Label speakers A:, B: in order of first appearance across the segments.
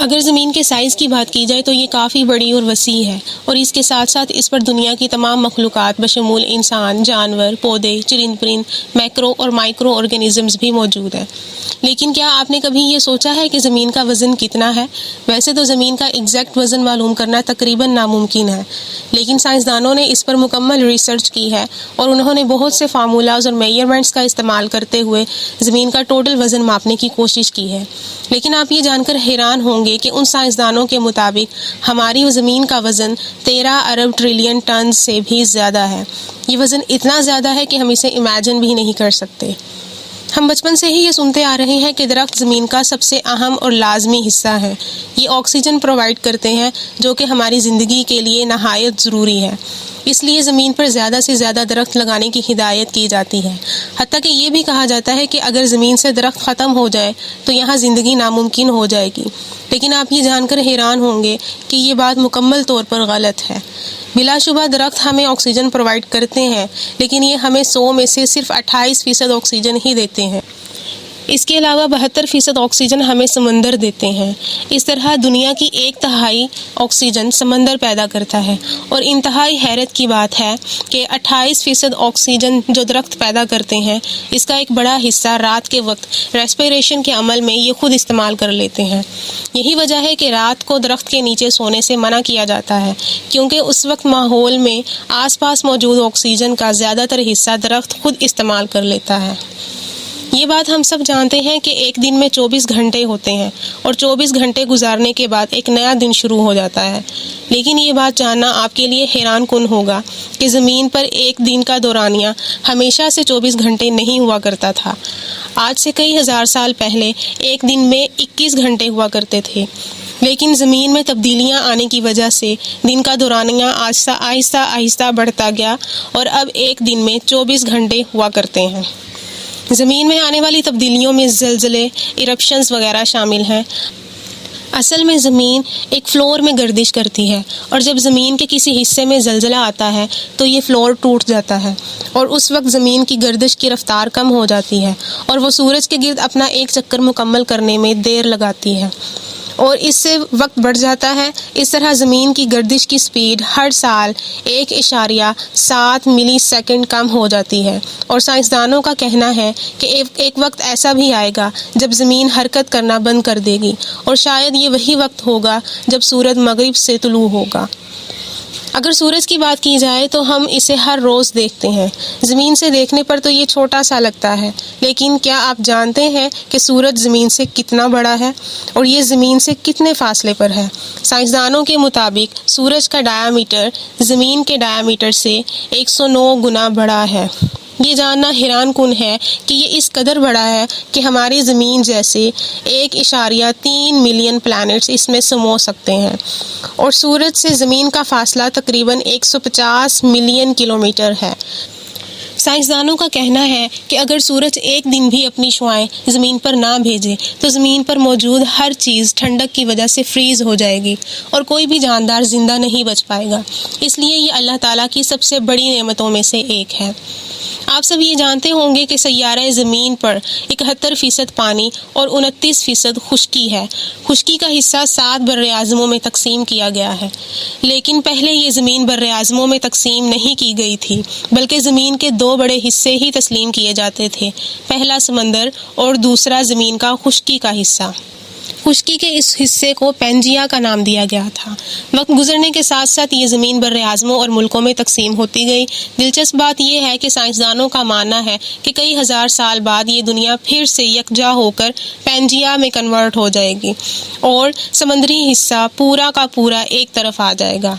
A: اگر زمین کے سائز کی بات کی جائے تو یہ کافی بڑی اور وسیع ہے، اور اس کے ساتھ ساتھ اس پر دنیا کی تمام مخلوقات بشمول انسان، جانور، پودے، چرند پرند، میکرو اور مائکرو آرگینزمز بھی موجود ہیں۔ لیکن کیا آپ نے کبھی یہ سوچا ہے کہ زمین کا وزن کتنا ہے؟ ویسے تو زمین کا ایگزیکٹ وزن معلوم کرنا تقریباً ناممکن ہے، لیکن سائنسدانوں نے اس پر مکمل ریسرچ کی ہے اور انہوں نے بہت سے فارمولاز اور میئرمنٹس کا استعمال کرتے ہوئے زمین کا ٹوٹل وزن ماپنے کی کوشش کی ہے۔ لیکن آپ یہ جان کر حیران ہوں گے کہ ان سائنسدانوں کے مطابق ہماری زمین کا وزن 13 ارب ٹریلین ٹن سے بھی زیادہ ہے۔ یہ وزن اتنا زیادہ ہے کہ ہم اسے امیجن بھی نہیں کر سکتے۔ ہم بچپن سے ہی یہ سنتے آ رہے ہیں کہ درخت زمین کا سب سے اہم اور لازمی حصہ ہے۔ یہ آکسیجن پرووائڈ کرتے ہیں جو کہ ہماری زندگی کے لیے نہایت ضروری ہے۔ اس لیے زمین پر زیادہ سے زیادہ درخت لگانے کی ہدایت کی جاتی ہے۔ حتیٰ کہ یہ بھی کہا جاتا ہے کہ اگر زمین سے درخت ختم ہو جائے تو یہاں زندگی ناممکن ہو جائے گی۔ لیکن آپ یہ جان کر حیران ہوں گے کہ یہ بات مکمل طور پر غلط ہے۔ بلا شبہ درخت ہمیں آکسیجن پرووائڈ کرتے ہیں، لیکن یہ ہمیں 100 میں سے صرف 28% آکسیجن ہی دیتے ہیں۔ اس کے علاوہ 72% آکسیجن ہمیں سمندر دیتے ہیں۔ اس طرح دنیا کی 1/3 آکسیجن سمندر پیدا کرتا ہے، اور انتہائی حیرت کی بات ہے کہ 28% آکسیجن جو درخت پیدا کرتے ہیں، اس کا ایک بڑا حصہ رات کے وقت ریسپیریشن کے عمل میں یہ خود استعمال کر لیتے ہیں۔ یہی وجہ ہے کہ رات کو درخت کے نیچے سونے سے منع کیا جاتا ہے، کیونکہ اس وقت ماحول میں آس پاس موجود آکسیجن کا زیادہ تر حصہ درخت خود استعمال کر لیتا ہے۔ یہ بات ہم سب جانتے ہیں کہ ایک دن میں 24 گھنٹے ہوتے ہیں، اور 24 گھنٹے گزارنے کے بعد ایک نیا دن شروع ہو جاتا ہے۔ لیکن یہ بات جاننا آپ کے لیے حیران کن ہوگا کہ زمین پر ایک دن کا دورانیہ ہمیشہ سے 24 گھنٹے نہیں ہوا کرتا تھا۔ آج سے کئی ہزار سال پہلے ایک دن میں 21 گھنٹے ہوا کرتے تھے، لیکن زمین میں تبدیلیاں آنے کی وجہ سے دن کا دورانیہ آہستہ آہستہ بڑھتا گیا، اور اب ایک دن میں 24 گھنٹے ہوا کرتے ہیں۔ زمین میں آنے والی تبدیلیوں میں زلزلے، ایرپشنز وغیرہ شامل ہیں۔ اصل میں زمین ایک فلور میں گردش کرتی ہے، اور جب زمین کے کسی حصے میں زلزلہ آتا ہے تو یہ فلور ٹوٹ جاتا ہے، اور اس وقت زمین کی گردش کی رفتار کم ہو جاتی ہے، اور وہ سورج کے گرد اپنا ایک چکر مکمل کرنے میں دیر لگاتی ہے، اور اس سے وقت بڑھ جاتا ہے۔ اس طرح زمین کی گردش کی سپیڈ ہر سال 1.7 ملی سیکنڈ کم ہو جاتی ہے، اور سائنسدانوں کا کہنا ہے کہ ایک وقت ایسا بھی آئے گا جب زمین حرکت کرنا بند کر دے گی، اور شاید یہ وہی وقت ہوگا جب سورج مغرب سے طلوع ہوگا۔ اگر سورج کی بات کی جائے تو ہم اسے ہر روز دیکھتے ہیں۔ زمین سے دیکھنے پر تو یہ چھوٹا سا لگتا ہے، لیکن کیا آپ جانتے ہیں کہ سورج زمین سے کتنا بڑا ہے، اور یہ زمین سے کتنے فاصلے پر ہے؟ سائنسدانوں کے مطابق سورج کا ڈایامیٹر زمین کے ڈایامیٹر سے 109 گنا بڑا ہے۔ یہ جاننا حیران کن ہے کہ یہ اس قدر بڑا ہے کہ ہماری زمین جیسے 1.3 ملین پلانٹس اس میں سمو سکتے ہیں، اور سورج سے زمین کا فاصلہ تقریباً 150 ملین کلومیٹر ہے۔ سائنسدانوں کا کہنا ہے کہ اگر سورج ایک دن بھی اپنی شعاعیں زمین پر نہ بھیجے تو زمین پر موجود ہر چیز ٹھنڈک کی وجہ سے فریز ہو جائے گی، اور کوئی بھی جاندار زندہ نہیں بچ پائے گا۔ اس لیے یہ اللہ تعالیٰ کی سب سے بڑی نعمتوں میں سے ایک ہے۔ آپ سب یہ جانتے ہوں گے کہ سیارہ زمین پر 71% پانی اور 29% خشکی ہے۔ خشکی کا حصہ 7 براعظموں میں تقسیم کیا گیا ہے، لیکن پہلے یہ زمین براعظموں میں تقسیم نہیں کی گئی تھی، بلکہ زمین کے 2 بڑے حصے ہی تسلیم کیے جاتے تھے، پہلا سمندر اور دوسرا زمین کا خشکی کا حصہ۔ خشکی کے اس حصے کو پینجیا کا نام دیا گیا تھا۔ وقت گزرنے کے ساتھ ساتھ یہ زمین براعظموں اور ملکوں میں تقسیم ہوتی گئی۔ دلچسپ بات یہ ہے کہ سائنسدانوں کا ماننا ہے کہ کئی ہزار سال بعد یہ دنیا پھر سے یکجا ہو کر پینجیا میں کنورٹ ہو جائے گی، اور سمندری حصہ پورا کا پورا ایک طرف آ جائے گا۔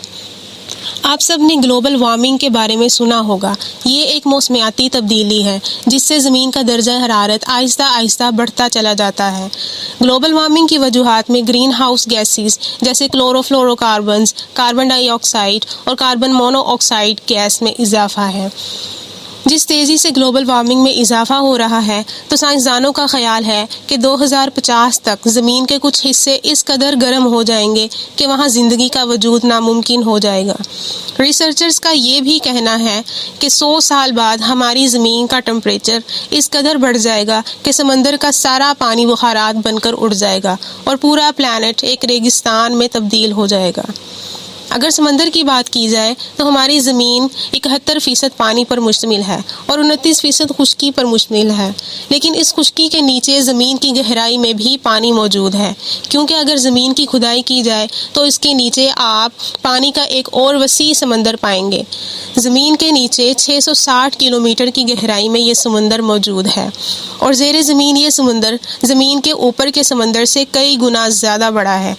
A: آپ سب نے گلوبل وارمنگ کے بارے میں سنا ہوگا۔ یہ ایک موسمیاتی تبدیلی ہے جس سے زمین کا درجہ حرارت آہستہ آہستہ بڑھتا چلا جاتا ہے۔ گلوبل وارمنگ کی وجوہات میں گرین ہاؤس گیسز جیسے کلورو فلورو کاربنز، کاربن ڈائی آکسائڈ اور کاربن مونو آکسائڈ گیس میں اضافہ ہے۔ جس تیزی سے گلوبل وارمنگ میں اضافہ ہو رہا ہے تو سائنسدانوں کا خیال ہے کہ 2050 تک زمین کے کچھ حصے اس قدر گرم ہو جائیں گے کہ وہاں زندگی کا وجود ناممکن ہو جائے گا۔ ریسرچرز کا یہ بھی کہنا ہے کہ 100 سال بعد ہماری زمین کا ٹمپریچر اس قدر بڑھ جائے گا کہ سمندر کا سارا پانی بخارات بن کر اڑ جائے گا اور پورا پلانٹ ایک ریگستان میں تبدیل ہو جائے گا۔ اگر سمندر کی بات کی جائے تو ہماری زمین 71% پانی پر مشتمل ہے اور 29% خشکی پر مشتمل ہے، لیکن اس خشکی کے نیچے زمین کی گہرائی میں بھی پانی موجود ہے، کیونکہ اگر زمین کی کھدائی کی جائے تو اس کے نیچے آپ پانی کا ایک اور وسیع سمندر پائیں گے۔ زمین کے نیچے 660 کلومیٹر کی گہرائی میں یہ سمندر موجود ہے اور زیر زمین یہ سمندر زمین کے اوپر کے سمندر سے کئی گنا زیادہ بڑا ہے،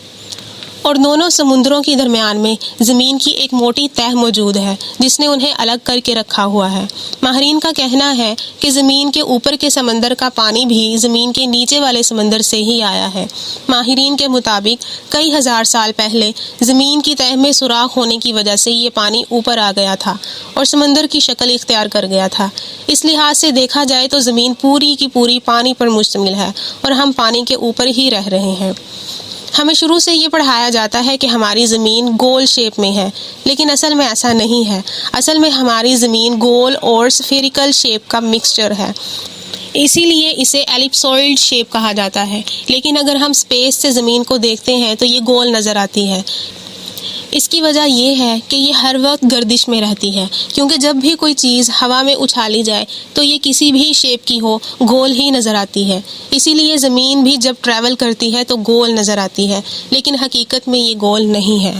A: اور دونوں سمندروں کے درمیان میں زمین کی ایک موٹی تہ موجود ہے جس نے انہیں الگ کر کے رکھا ہوا ہے۔ ماہرین کا کہنا ہے کہ زمین کے اوپر کے سمندر کا پانی بھی زمین کے نیچے والے سمندر سے ہی آیا ہے۔ ماہرین کے مطابق کئی ہزار سال پہلے زمین کی تہ میں سوراخ ہونے کی وجہ سے یہ پانی اوپر آ گیا تھا اور سمندر کی شکل اختیار کر گیا تھا۔ اس لحاظ سے دیکھا جائے تو زمین پوری کی پوری پانی پر مشتمل ہے اور ہم پانی کے اوپر ہی رہ رہے ہیں۔ ہمیں شروع سے یہ پڑھایا جاتا ہے کہ ہماری زمین گول شیپ میں ہے، لیکن اصل میں ایسا نہیں ہے۔ اصل میں ہماری زمین گول اور سفیریکل شیپ کا مکسچر ہے، اسی لیے اسے ایلپسوئڈ شیپ کہا جاتا ہے، لیکن اگر ہم اسپیس سے زمین کو دیکھتے ہیں تو یہ گول نظر آتی ہے۔ اس کی وجہ یہ ہے کہ یہ ہر وقت گردش میں رہتی ہے، کیونکہ جب بھی کوئی چیز ہوا میں اچھالی جائے تو یہ کسی بھی شیپ کی ہو گول ہی نظر آتی ہے۔ اسی لیے زمین بھی جب ٹریول کرتی ہے تو گول نظر آتی ہے، لیکن حقیقت میں یہ گول نہیں ہے۔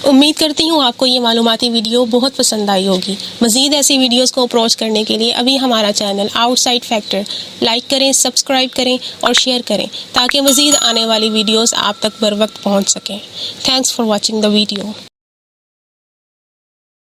A: امید کرتی ہوں آپ کو یہ معلوماتی ویڈیو بہت پسند آئی ہوگی۔ مزید ایسی ویڈیوز کو اپروچ کرنے کے لیے ابھی ہمارا channel out side factor like کریں، سبسکرائب کریں اور شیئر کریں تاکہ مزید آنے والی ویڈیوز آپ تک بر وقت پہنچ سکیں۔ Thanks for watching the video.